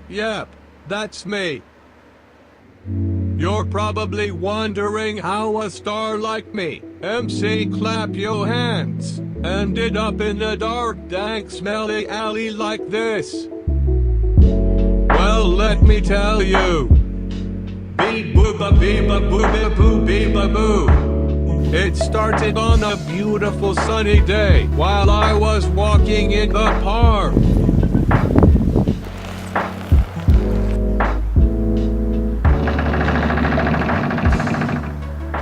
Yep, that's me. You're probably wondering how a star like me, MC Clap Your Hands, ended up in a dark, dank, smelly alley like this. Well, let me tell you. Beep booba beeba booba boo beeba boo. It started on a beautiful sunny day while I was walking in the park.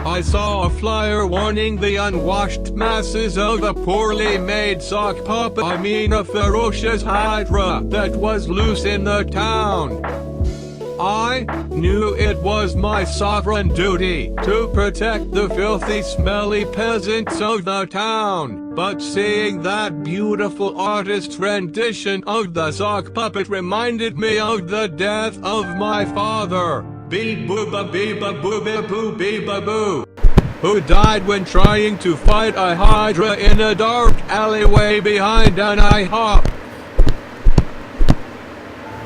I saw a flyer warning the unwashed masses of a poorly made sock puppet, I mean a ferocious hydra that was loose in the town. I knew it was my sovereign duty to protect the filthy, smelly peasants of the town, but seeing that beautiful artist's rendition of the sock puppet reminded me of the death of my father, Beep booba beeba booba boo beeba boo, who died when trying to fight a hydra in a dark alleyway behind an IHOP.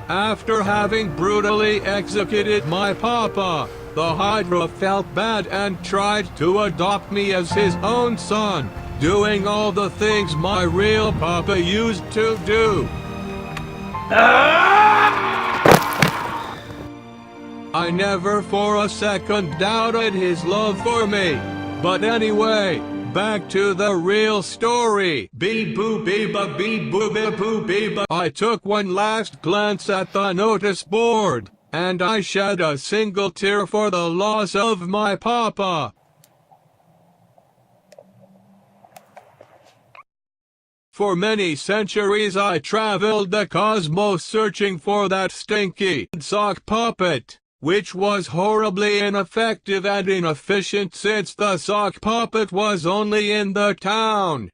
After having brutally executed my papa, the hydra felt bad and tried to adopt me as his own son, doing all the things my real papa used to do. I never for a second doubted his love for me. But anyway, back to the real story. Beep boo beeba beep boo beep boo beeba. I took one last glance at the notice board, and I shed a single tear for the loss of my papa. For many centuries I traveled the cosmos searching for that stinky sock puppet, which was horribly ineffective and inefficient since the sock puppet was only in the town.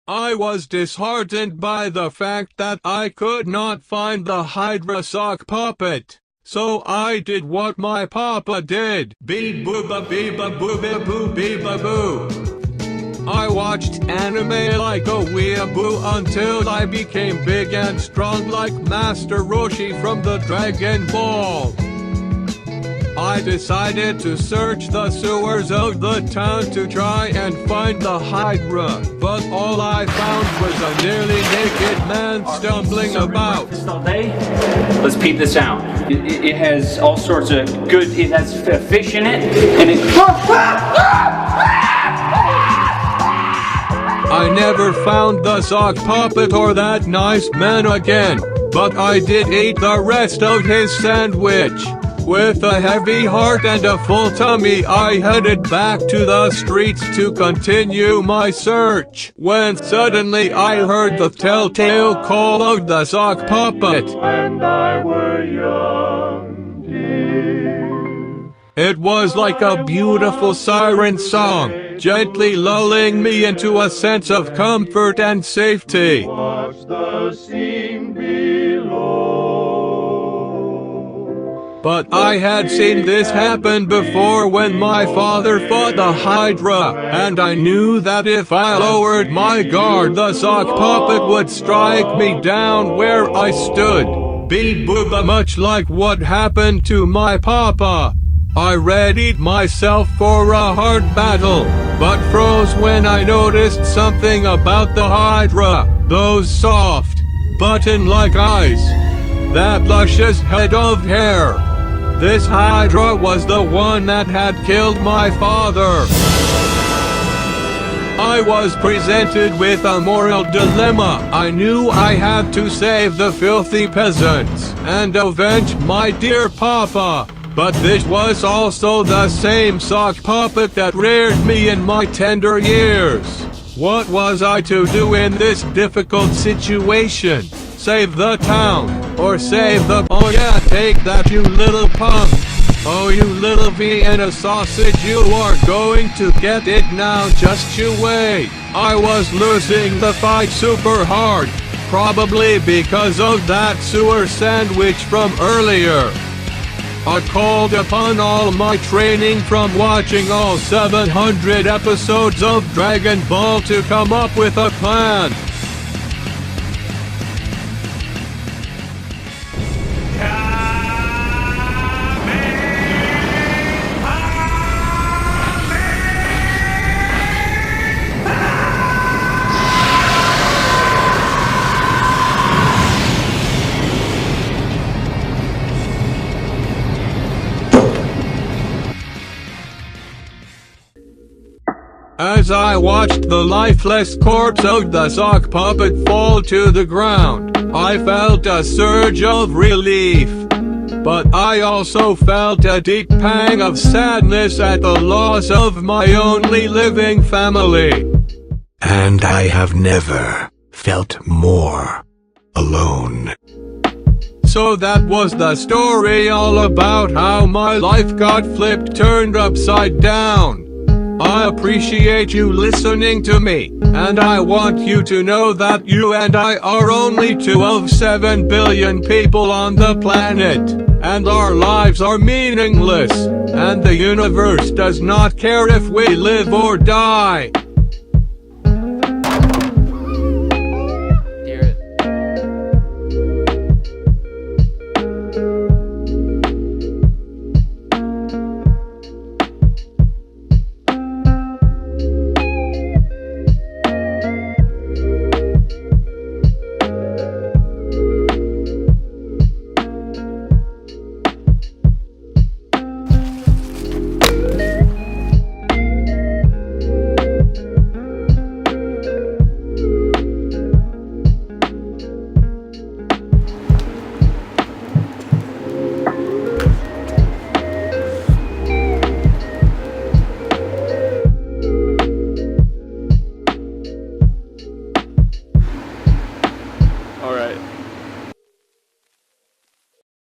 I was disheartened by the fact that I could not find the Hydra sock puppet, so I did what my papa did. Beep booba beeba booba boo beeba boo. I watched anime like a weeaboo until I became big and strong like Master Roshi from the Dragon Ball. I decided to search the sewers of the town to try and find the Hydra, but all I found was a nearly naked man stumbling about. All day? Let's peep this out. It has all sorts of good, it has fish in it, and it... I never found the sock puppet or that nice man again, but I did eat the rest of his sandwich. With a heavy heart and a full tummy, I headed back to the streets to continue my search, when suddenly I heard the telltale call of the sock puppet. When I were young, dear. It was like a beautiful siren song, gently lulling me into a sense of comfort and safety. Watch the scene below. But I had seen this happen before when my father fought the Hydra, and I knew that if I lowered my guard, the sock puppet would strike me down where I stood. Beep booba, much like what happened to my papa. I readied myself for a hard battle, but froze when I noticed something about the Hydra. Those soft, button-like eyes. That luscious head of hair. This Hydra was the one that had killed my father. I was presented with a moral dilemma. I knew I had to save the filthy peasants and avenge my dear papa. But this was also the same sock puppet that reared me in my tender years. What was I to do in this difficult situation? Save the town, or save the— oh yeah, take that, you little punk. Oh, you little Vienna sausage, you are going to get it now, just you wait. I was losing the fight super hard, probably because of that sewer sandwich from earlier. I called upon all my training from watching all 700 episodes of Dragon Ball to come up with a plan. As I watched the lifeless corpse of the sock puppet fall to the ground, I felt a surge of relief. But I also felt a deep pang of sadness at the loss of my only living family. And I have never felt more alone. So that was the story all about how my life got turned upside down. I appreciate you listening to me, and I want you to know that you and I are only 2 of 7 billion people on the planet, and our lives are meaningless, and the universe does not care if we live or die. All right.